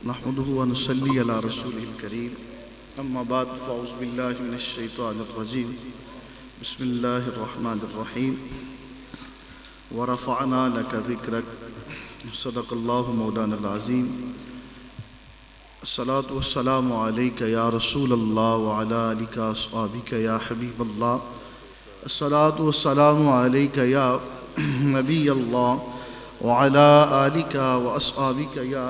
نحمده ونصلي على رسوله الكريم اما بعد فاعوذ بالله من الشيطان الرجيم بسم الله الرحمن الرحيم ورفعنا لك ذكرك صدق الله مولانا العظيم الصلاة والسلام عليك يا رسول الله وعلى آلك وأصحابك يا حبيب الله الصلاة والسلام عليك يا نبي الله وعلى آلك وأصحابك يا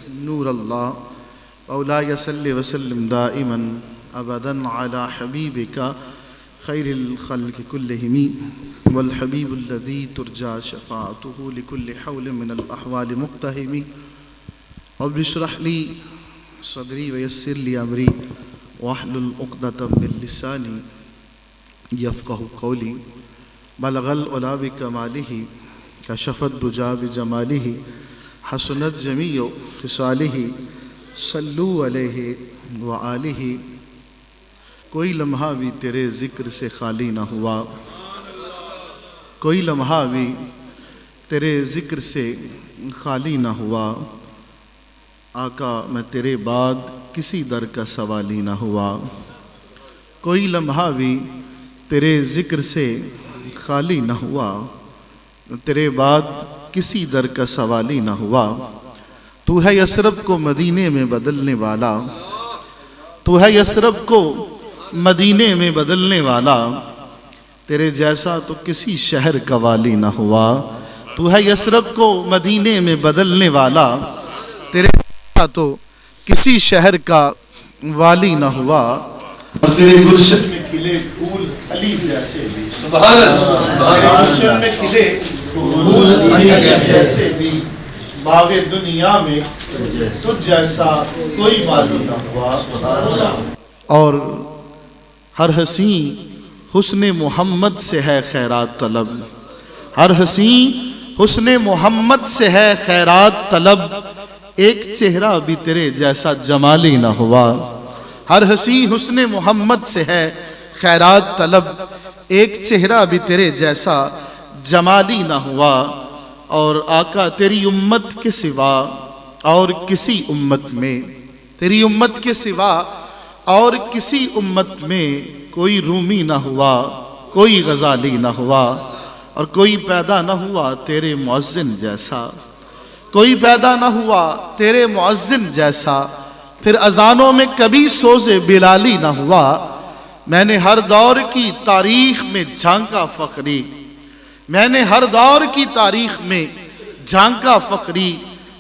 نور اللہ مولاي صل وسلم دائما ابدا على حبيبك خير الخلق كلهم والحبيب الذي ترجى شفاعته لكل حول من الأحوال مقتهم رب اشرح لي صدري ويسر لي أمري واحلل عقدة من لساني يفقه قولي بلغ العلا بكماله كشف الدجى بجماله حسنت جمیع خصالہ صلو علیہ وآلہ کوئی لمحہ بھی تیرے ذکر سے خالی نہ ہوا کوئی لمحہ بھی تیرے ذکر سے خالی نہ ہوا آقا میں تیرے بعد کسی در کا سوالی نہ ہوا کوئی لمحہ بھی تیرے ذکر سے خالی نہ ہوا تیرے بعد کسی در کا سوالی نہ ہوا تو ہے یثرب کو مدینے میں بدلنے والا تو ہے یثرب کو مدینے میں بدلنے والا تیرے جیسا تو کسی شہر کا والی نہ ہوا تو ہے یثرب کو مدینے میں بدلنے والا تیرے جیسا تو کسی شہر کا والی نہ ہوا اور تیرے گلشن میں کھلے پھول علی جیسے بھی سبحان اللہ تیرے گلشن میں کھلے پھول علی جیسے بھی باغ دنیا میں تجھ جیسا کوئی والی نہ ہوا اور ہر حسین حسن محمد سے ہے خیرات طلب ہر حسین حسن محمد سے ہے خیرات طلب ایک چہرہ بھی تیرے جیسا جمالی نہ ہوا ہر حسین حسن محمد سے ہے خیرات طلب ایک چہرہ بھی تیرے جیسا جمالی نہ ہوا اور آقا تیری امت کے سوا اور کسی امت میں تیری امت کے سوا اور کسی امت میں کوئی رومی نہ ہوا کوئی غزالی نہ ہوا اور کوئی پیدا نہ ہوا تیرے مؤذن جیسا کوئی پیدا نہ ہوا تیرے مؤذن جیسا پھر اذانوں میں کبھی سوز بلالی نہ ہوا میں نے ہر دور کی تاریخ میں جھانکا فخری میں نے ہر دور کی تاریخ میں جھانکا فخری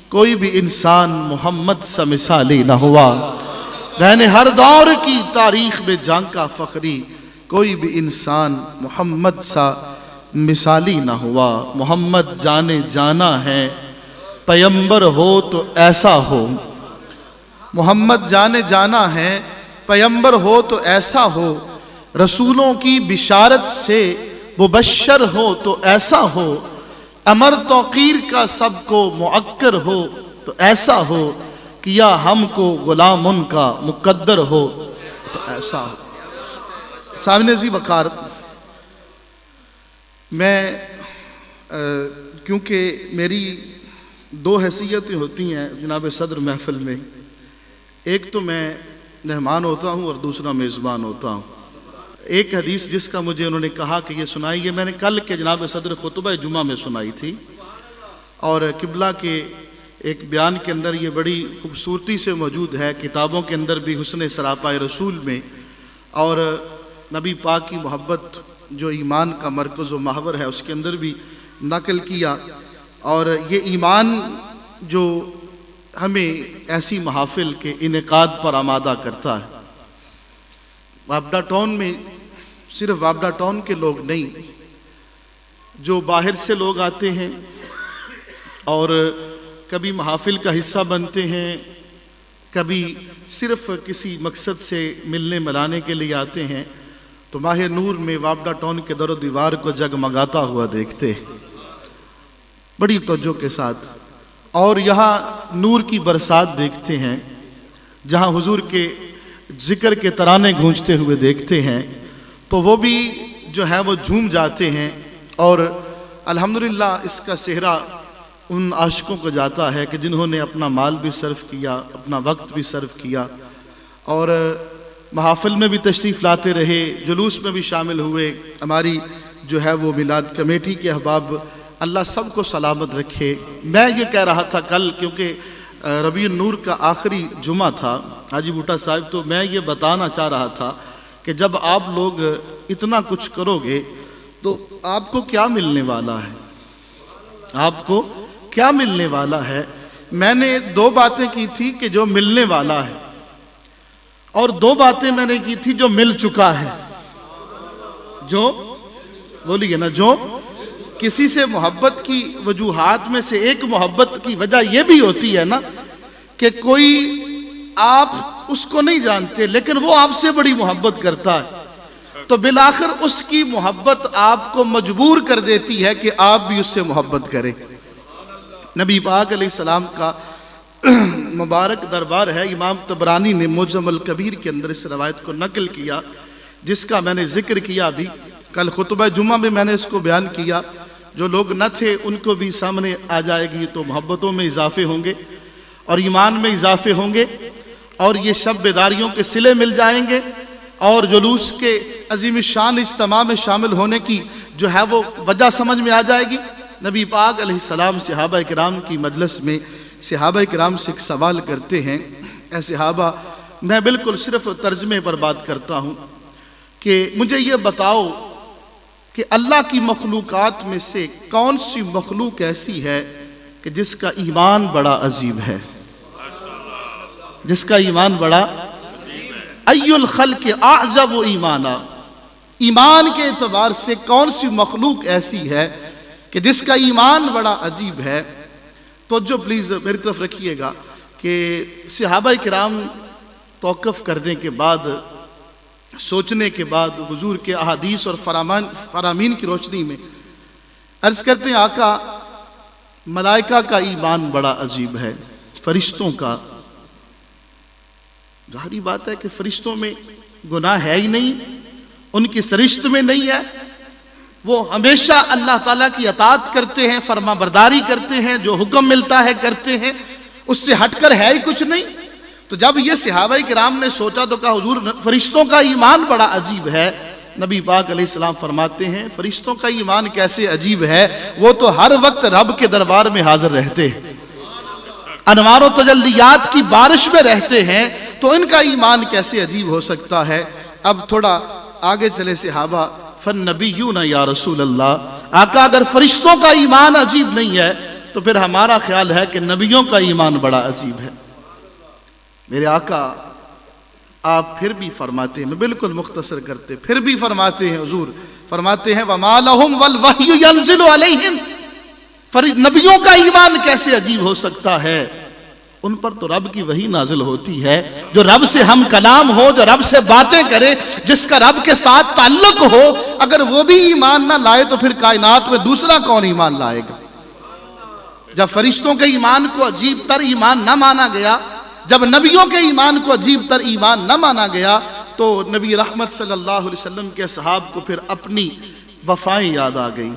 کوئی بھی انسان محمد سا مثالی نہ ہوا میں نے ہر دور کی تاریخ میں جھانکا فخری کوئی بھی انسان محمد سا مثالی نہ ہوا محمد جانے جانا ہے پیمبر ہو تو ایسا ہو محمد جانے جانا ہے پیمبر ہو تو ایسا ہو رسولوں کی بشارت سے مبشر ہو تو ایسا ہو امر توقیر کا سب کو معکر ہو تو ایسا ہو کیا ہم کو غلام ان کا مقدر ہو تو ایسا ہو سامنے ذی وقار میں کیونکہ میری دو حیثیتیں ہوتی ہیں جناب صدر محفل میں ایک تو میں مہمان ہوتا ہوں اور دوسرا میزبان ہوتا ہوں ایک حدیث جس کا مجھے انہوں نے کہا کہ یہ سنائی ہے میں نے کل کے جناب صدر خطبہ جمعہ میں سنائی تھی اور قبلہ کے ایک بیان کے اندر یہ بڑی خوبصورتی سے موجود ہے کتابوں کے اندر بھی حسن سراپا رسول میں اور نبی پاک کی محبت جو ایمان کا مرکز و محور ہے اس کے اندر بھی نقل کیا اور یہ ایمان جو ہمیں ایسی محافل کے انعقاد پر آمادہ کرتا ہے وابڈا ٹاؤن میں صرف وابڈا ٹاؤن کے لوگ نہیں جو باہر سے لوگ آتے ہیں اور کبھی محافل کا حصہ بنتے ہیں کبھی صرف کسی مقصد سے ملنے ملانے کے لیے آتے ہیں تو ماہ نور میں وابڈا ٹاؤن کے در و دیوار کو جگمگاتا ہوا دیکھتے بڑی توجہ کے ساتھ اور یہاں نور کی برسات دیکھتے ہیں جہاں حضور کے ذکر کے ترانے گونجتے ہوئے دیکھتے ہیں تو وہ بھی جو ہے وہ جھوم جاتے ہیں اور الحمدللہ اس کا صحرا ان عاشقوں کو جاتا ہے کہ جنہوں نے اپنا مال بھی صرف کیا، اپنا وقت بھی صرف کیا، اور محافل میں بھی تشریف لاتے رہے، جلوس میں بھی شامل ہوئے۔ ہماری جو ہے وہ میلاد کمیٹی کے احباب، اللہ سب کو سلامت رکھے۔ میں یہ کہہ رہا تھا کل، کیونکہ ربیع النور کا آخری جمعہ تھا حاجی بھٹا صاحب، تو میں یہ بتانا چاہ رہا تھا کہ جب آپ لوگ اتنا کچھ کرو گے تو آپ کو کیا ملنے والا ہے؟ آپ کو کیا ملنے والا ہے؟ میں نے 2 باتیں کی تھی کہ جو ملنے والا ہے، اور 2 باتیں میں نے کی تھی جو مل چکا ہے۔ جو بولیے نا، جو کسی سے محبت کی وجوہات میں سے ایک محبت کی وجہ یہ بھی ہوتی ہے نا کہ کوئی آپ اس کو نہیں جانتے لیکن وہ آپ سے بڑی محبت کرتا ہے، تو بالآخر اس کی محبت آپ کو مجبور کر دیتی ہے کہ آپ بھی اس سے محبت کریں۔ نبی پاک علیہ السلام کا مبارک دربار ہے، امام طبرانی نے معجم الکبیر کے اندر اس روایت کو نقل کیا، جس کا میں نے ذکر کیا بھی کل خطبہ جمعہ میں میں نے اس کو بیان کیا۔ جو لوگ نہ تھے ان کو بھی سامنے آ جائے گی، تو محبتوں میں اضافے ہوں گے اور ایمان میں اضافے ہوں گے، اور یہ شب بیداریوں کے صلے مل جائیں گے، اور جلوس کے عظیم شان اجتماع میں شامل ہونے کی جو ہے وہ وجہ سمجھ میں آ جائے گی۔ نبی پاک علیہ السلام صحابہ کرام کی مجلس میں صحابہ کرام سے ایک سوال کرتے ہیں، اے صحابہ، میں بالکل صرف ترجمے پر بات کرتا ہوں کہ مجھے یہ بتاؤ کہ اللہ کی مخلوقات میں سے کون سی مخلوق ایسی ہے کہ جس کا ایمان بڑا عجیب ہے؟ جس کا ایمان بڑا ای الخلق اعجب ایمانا، ایمان کے اعتبار سے کون سی مخلوق ایسی ہے کہ جس کا ایمان بڑا عجیب ہے؟ تو جو پلیز میری طرف رکھیے گا کہ صحابہ کرام توقف کرنے کے بعد، سوچنے کے بعد، حضور کے احادیث اور فرامین کی روشنی میں عرض کرتے ہیں، آقا ملائکہ کا ایمان بڑا عجیب ہے، فرشتوں کا۔ ظاہری بات ہے کہ فرشتوں میں گناہ ہے ہی نہیں، ان کی سرشت میں نہیں ہے، وہ ہمیشہ اللہ تعالیٰ کی اطاعت کرتے ہیں، فرما برداری کرتے ہیں، جو حکم ملتا ہے کرتے ہیں، اس سے ہٹ کر ہے ہی کچھ نہیں۔ تو جب یہ صحابہ کرام نے سوچا تو کہا حضور فرشتوں کا ایمان بڑا عجیب ہے۔ نبی پاک علیہ السلام فرماتے ہیں فرشتوں کا ایمان کیسے عجیب ہے؟ وہ تو ہر وقت رب کے دربار میں حاضر رہتے ہیں، انوار و تجلیات کی بارش میں رہتے ہیں، تو ان کا ایمان کیسے عجیب ہو سکتا ہے؟ اب تھوڑا آگے چلے صحابہ، فالنبیون یا رسول اللہ، آقا اگر فرشتوں کا ایمان عجیب نہیں ہے تو پھر ہمارا خیال ہے کہ نبیوں کا ایمان بڑا عجیب ہے۔ میرے آقا آپ پھر بھی فرماتے ہیں، میں بالکل مختصر کرتے، پھر بھی فرماتے ہیں، حضور فرماتے ہیں وَمَا لَهُمْ وَالْوَحْيُ يَنزِلُ عَلَيْهِمْ، نبیوں کا ایمان کیسے عجیب ہو سکتا ہے؟ ان پر تو رب کی وحی نازل ہوتی ہے، جو رب سے ہم کلام ہو، جو رب سے باتیں کرے، جس کا رب کے ساتھ تعلق ہو، اگر وہ بھی ایمان نہ لائے تو پھر کائنات میں دوسرا کون ایمان لائے گا؟ جب فرشتوں کے ایمان کو عجیب تر ایمان نہ مانا گیا، جب نبیوں کے ایمان کو عجیب تر ایمان نہ مانا گیا، تو نبی رحمت صلی اللہ علیہ وسلم کے صحاب کو پھر اپنی وفائیں یاد آ گئی۔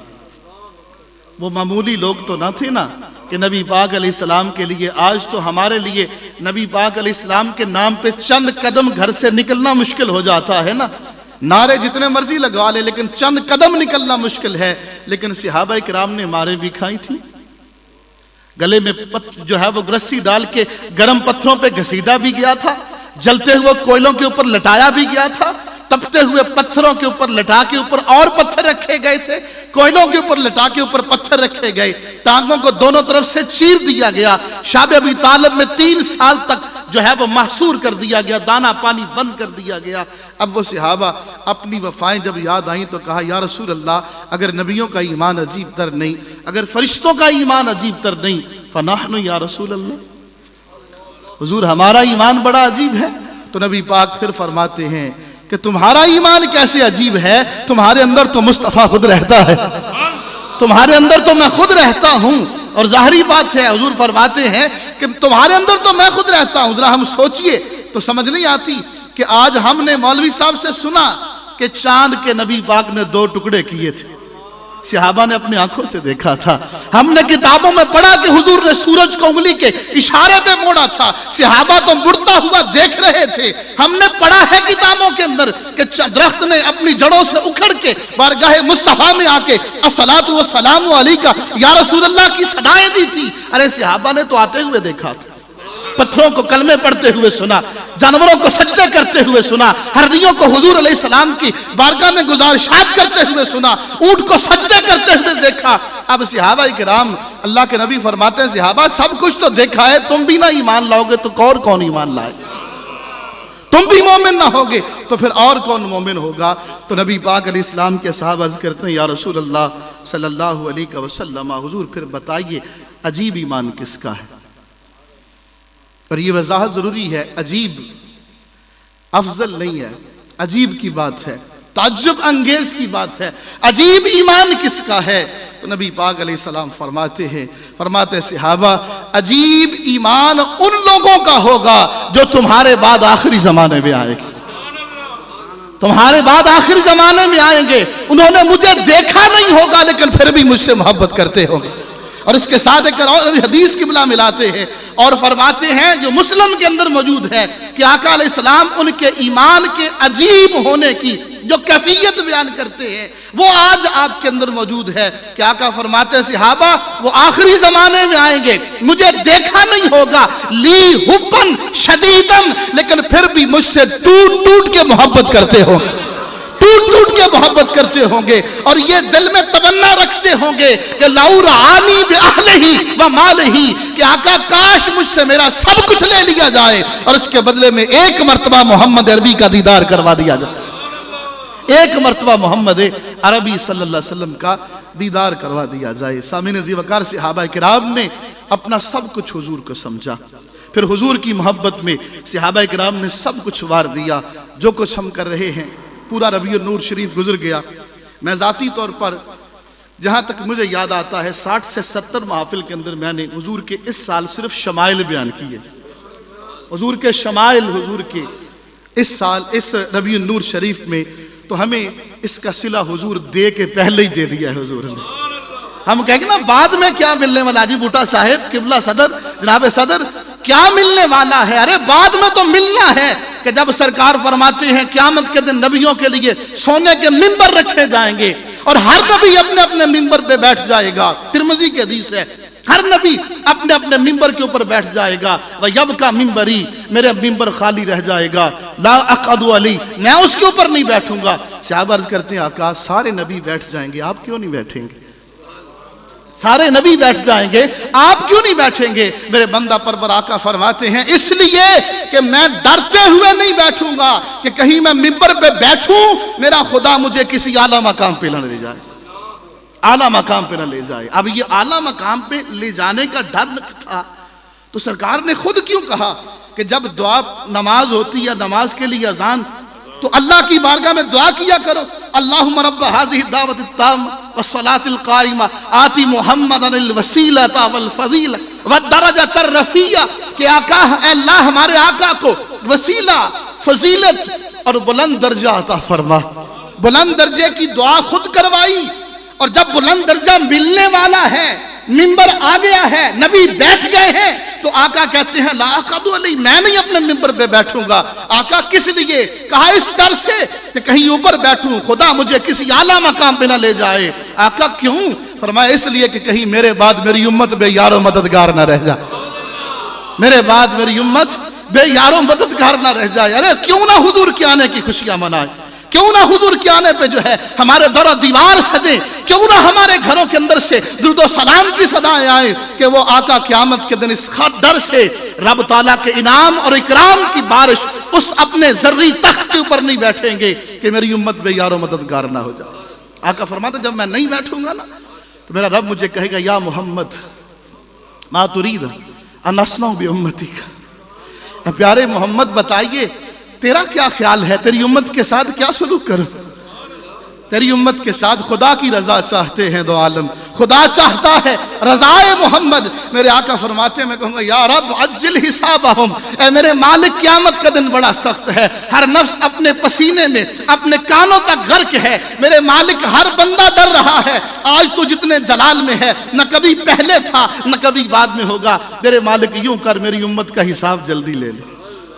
وہ معمولی لوگ تو نہ تھے نا کہ نبی پاک علیہ السلام کے لیے، آج تو ہمارے لیے نبی پاک علیہ السلام کے نام پہ چند قدم گھر سے نکلنا مشکل ہو جاتا ہے نا، نعرے جتنے مرضی لگوا لے لیکن چند قدم نکلنا مشکل ہے، لیکن صحابہ کرام نے ماریں بھی کھائی تھی، گلے میں جو ہے وہ رسی ڈال کے گرم پتھروں پہ گھسیٹا بھی گیا تھا، جلتے ہوئے کوئلوں کے اوپر لٹایا بھی گیا تھا، تپتے ہوئے پتھروں کے اوپر لٹا کے اوپر اور پتھر رکھے گئے تھے، کوئلوں کے اوپر لٹا کے اوپر پتھر رکھے گئے، ٹانگوں کو دونوں طرف سے چیر دیا گیا، شاب ابی طالب میں 3 سال تک جو ہے وہ محصور کر دیا گیا، دانا پانی بند کر دیا گیا۔ اب وہ صحابہ اپنی وفائیں جب یاد آئیں تو کہا یا رسول اللہ، اگر نبیوں کا ایمان عجیب تر نہیں، اگر فرشتوں کا ایمان عجیب تر نہیں، فنحن یا رسول اللہ، حضور ہمارا ایمان بڑا عجیب ہے۔ تو نبی پاک پھر فرماتے ہیں کہ تمہارا ایمان کیسے عجیب ہے؟ تمہارے اندر تو مصطفیٰ خود رہتا ہے، تمہارے اندر تو میں خود رہتا ہوں، اور ظاہری بات ہے حضور فرماتے ہیں کہ تمہارے اندر تو میں خود رہتا ہوں۔ ذرا ہم سوچئے تو سمجھ نہیں آتی کہ آج ہم نے مولوی صاحب سے سنا کہ چاند کے نبی پاک نے 2 ٹکڑے کیے تھے، صحابہ نے اپنی آنکھوں سے دیکھا تھا. ہم نے کتابوں میں پڑھا کہ حضور نے سورج کو انگلی کے اشارے پہ موڑا تھا. صحابہ تو مڑتا ہوا دیکھ رہے تھے. ہم نے پڑھا ہے کتابوں کے اندر کہ درخت نے اپنی جڑوں سے اکھڑ کے بارگاہ مصطفیٰ میں آ کے الصلاۃ والسلام علیکہ یا رسول اللہ کی صدائیں دی تھی. ارے صحابہ نے تو آتے ہوئے دیکھا تھا. پتھروں کو کلمے پڑھتے ہوئے سنا, جانوروں کو سجدے کرتے ہوئے سنا, ہرنیوں کو حضور علیہ السلام کی بارگاہ میں گزارشات کرتے ہوئے سنا, اونٹ کو سجدے کرتے ہوئے دیکھا. اب صحابہ کرام, اللہ کے نبی فرماتے ہیں صحابہ سب کچھ تو دیکھا ہے, تم بھی نہ ایمان لاؤ گے تو اور کون ایمان لائے؟ تم بھی مومن نہ ہوگے تو پھر اور کون مومن ہوگا؟ تو نبی پاک علیہ السلام کے صحابہ عرض کرتے ہیں یا رسول اللہ صلی اللہ علیہ وسلم, حضور پھر بتائیے عجیب ایمان کس کا ہے؟ اور یہ وضاحت ضروری ہے, عجیب افضل نہیں ہے, عجیب کی بات ہے, تعجب انگیز کی بات ہے. عجیب ایمان کس کا ہے؟ تو نبی پاک علیہ السلام فرماتے ہیں صحابہ عجیب ایمان ان لوگوں کا ہوگا جو تمہارے بعد آخری زمانے میں آئے گے. تمہارے بعد آخری زمانے میں آئیں گے, انہوں نے مجھے دیکھا نہیں ہوگا لیکن پھر بھی مجھ سے محبت کرتے ہوں گے. اور اس کے ساتھ ایک اور حدیث کی بلا ملاتے ہیں اور فرماتے ہیں جو مسلم کے اندر موجود ہے کہ آقا علیہ السلام ان کے ایمان کے عجیب ہونے کی جو کیفیت بیان کرتے ہیں وہ آج آپ کے اندر موجود ہے کہ آقا فرماتے ہیں صحابہ وہ آخری زمانے میں آئیں گے, مجھے دیکھا نہیں ہوگا, لی حبن شدیدن, لیکن پھر بھی مجھ سے ٹوٹ ٹوٹ کے محبت کرتے ہوں گے, ٹوٹ ٹوٹ کے محبت کرتے ہوں گے. اور یہ دل میں تمنا رکھتے ہوں گے کہ لَوْ رَعَانِي بِأَهْلِهِ وَمَالِهِ, کہ آقا کاش مجھ سے میرا سب کچھ لے لیا جائے اور اس کے بدلے میں ایک مرتبہ محمد عربی کا دیدار کروا دیا جائے, ایک مرتبہ محمد عربی صلی اللہ علیہ وسلم کا دیدار کروا دیا جائے. سامعین ذی وقار صحابہ کرام نے اپنا سب کچھ حضور کو سمجھا, پھر حضور کی محبت میں صحابہ کرام نے سب کچھ وار دیا. جو کچھ ہم کر رہے ہیں پورا ربیع النور شریف گزر گیا. میں ذاتی طور پر جہاں تک مجھے یاد آتا ہے 60 سے 70 محافل کے اندر میں نے حضور کے اس سال صرف شمائل بیان کیے. حضور کے شمائل حضور کے اس سال اس ربیع النور شریف میں, تو ہمیں اس کا صلہ حضور دے کے پہلے ہی دے دیا ہے حضور نے. ہم کہیں گے نا بعد میں کیا ملنے والا, حاجی بوٹا صاحب قبلہ صدر جناب صدر کیا ملنے والا ہے؟ ارے بعد میں تو ملنا ہے کہ جب سرکار فرماتے ہیں قیامت کے دن نبیوں کے لیے سونے کے منبر رکھے جائیں گے اور ہر نبی اپنے اپنے منبر پہ بیٹھ جائے گا. ترمذی کی حدیث ہے, ہر نبی اپنے اپنے منبر کے اوپر بیٹھ جائے گا. وَيَبْقَى مِنبَرِي, میرے منبر خالی رہ جائے گا. لَا أَقْعُدُ عَلَيْهِ, میں اس کے اوپر نہیں بیٹھوں گا. صحابہ عرض کرتے ہیں آقا سارے نبی بیٹھ جائیں گے, آپ کیوں نہیں بیٹھیں گے؟ سارے نبی بیٹھ جائیں گے, آپ کیوں نہیں بیٹھیں گے؟ میرے بندہ پرور آقا فرماتے ہیں اس لیے کہ میں ڈرتے ہوئے نہیں بیٹھوں گا کہ کہیں میں منبر پہ بیٹھوں میرا خدا مجھے کسی اعلیٰ مقام پہ نہ لے جائے, اعلیٰ مقام پہ نہ لے جائے. اب یہ اعلیٰ مقام پہ لے جانے کا ڈر تھا تو سرکار نے خود کیوں کہا کہ جب دعا نماز ہوتی ہے, نماز کے لیے اذان, تو اللہ کی بارگاہ میں دعا کیا کرو, اللہم رب هذه الدعوۃ التامہ والصلاۃ القائمہ آتی محمدا الوسیلۃ والفضیلہ والدرجۃ الرفیعہ, کہ آقا اے اللہ ہمارے آقا کو وسیلہ, فضیلت اور بلند درجہ عطا فرما. بلند درجے کی دعا خود کروائی, اور جب بلند درجہ ملنے والا ہے, منبر آ گیا ہے, نبی بیٹھ گئے ہیں, تو آقا کہتے ہیں لا اقعد علیہ, میں نہیں اپنے منبر پہ بیٹھوں گا. آقا کس لیے کہا؟ اس ڈر سے کہ کہیں اوپر بیٹھوں خدا مجھے کسی اعلیٰ مقام پہ نہ لے جائے. آقا کیوں؟ فرمایا اس لیے کہ کہیں میرے بعد میری امت بے یار و مددگار نہ رہ جائے, میرے بعد میری امت بے یار و مددگار نہ رہ جائے. ارے کیوں نہ حضور کے آنے کی خوشیاں منائے, کیوں نہ حضور کے آنے پہ جو ہے ہمارے در و دیوار سجے, کیوں نہ ہمارے گھروں کے اندر سے درود و سلام کی صدائیں آئیں کہ وہ آقا قیامت کے دن اس ڈر سے رب تعالیٰ کے انعام اور اکرام کی بارش اس اپنے ذری تخت کے اوپر نہیں بیٹھیں گے کہ میری امت بے یار و مددگار نہ ہو جائے. آقا فرماتا جب میں نہیں بیٹھوں گا نا تو میرا رب مجھے کہے گا یا محمد ما ترید ان اصنع بامتک, اے پیارے محمد بتائیے تیرا کیا خیال ہے, تیری امت کے ساتھ کیا سلوک کروں, تیری امت کے ساتھ خدا کی رضا چاہتے ہیں دو عالم، خدا چاہتا ہے رضائے محمد۔ میرے آقا فرماتے ہیں میں کہوں گا یا رب عجل حسابہم، اے میرے مالک قیامت کا دن بڑا سخت ہے، ہر نفس اپنے پسینے میں اپنے کانوں تک غرق ہے، میرے مالک ہر بندہ ڈر رہا ہے، آج تو جتنے جلال میں ہے نہ کبھی پہلے تھا نہ کبھی بعد میں ہوگا، میرے مالک یوں کر میری امت کا حساب جلدی لے لے،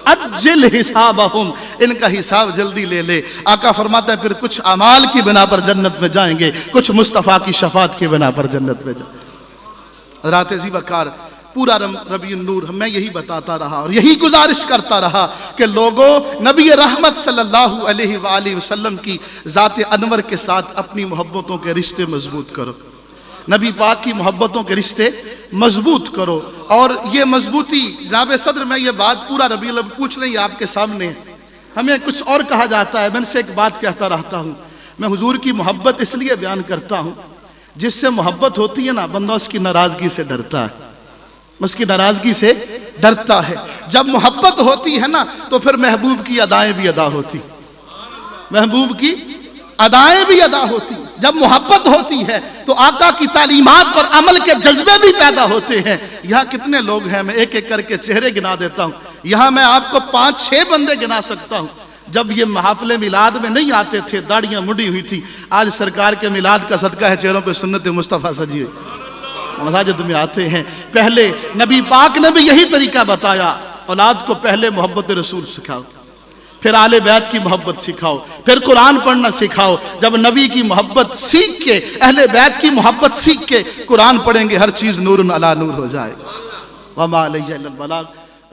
اجل حسابہم، ان کا حساب جلدی لے لے۔ آقا فرماتا ہے پھر کچھ اعمال کی بنا پر جنت میں جائیں گے، کچھ مصطفیٰ کی شفاعت کی بنا پر جنت میں جائیں گے۔ رات ذی وقار پورا ربیع النور میں یہی بتاتا رہا اور یہی گزارش کرتا رہا کہ لوگوں نبی رحمت صلی اللہ علیہ وآلہ وسلم کی ذات انور کے ساتھ اپنی محبتوں کے رشتے مضبوط کرو، نبی پاک کی محبتوں کے رشتے مضبوط کرو۔ اور یہ مضبوطی جناب صدر میں یہ بات پورا ربیع الاول پوچھ رہی آپ کے سامنے، ہمیں کچھ اور کہا جاتا ہے، میں ان سے ایک بات کہتا رہتا ہوں، میں حضور کی محبت اس لیے بیان کرتا ہوں، جس سے محبت ہوتی ہے نا بندہ اس کی ناراضگی سے ڈرتا ہے، اس کی ناراضگی سے ڈرتا ہے۔ جب محبت ہوتی ہے نا تو پھر محبوب کی ادائیں بھی ادا ہوتی، محبوب کی ادائیں بھی ادا ہوتی۔ جب محبت ہوتی ہے تو آقا کی تعلیمات پر عمل کے جذبے بھی پیدا ہوتے ہیں۔ یہاں کتنے لوگ ہیں، میں ایک ایک کر کے چہرے گنا دیتا ہوں، یہاں میں آپ کو 5-6 بندے گنا سکتا ہوں جب یہ محافل میلاد میں نہیں آتے تھے، داڑیاں مڑی ہوئی تھی، آج سرکار کے میلاد کا صدقہ ہے چہروں پہ سنت مصطفیٰ سجی ہوئی، مساجد میں آتے ہیں۔ پہلے نبی پاک نے بھی یہی طریقہ بتایا، اولاد کو پہلے محبت رسول سکھاؤ، پھر آل بیت کی محبت سکھاؤ، پھر قرآن پڑھنا سکھاؤ۔ جب نبی کی محبت سیکھ کے، اہل بیت کی محبت سیکھ کے قرآن پڑھیں گے، ہر چیز نور علی نور ہو جائے۔ وما علیہ الا البلاغ۔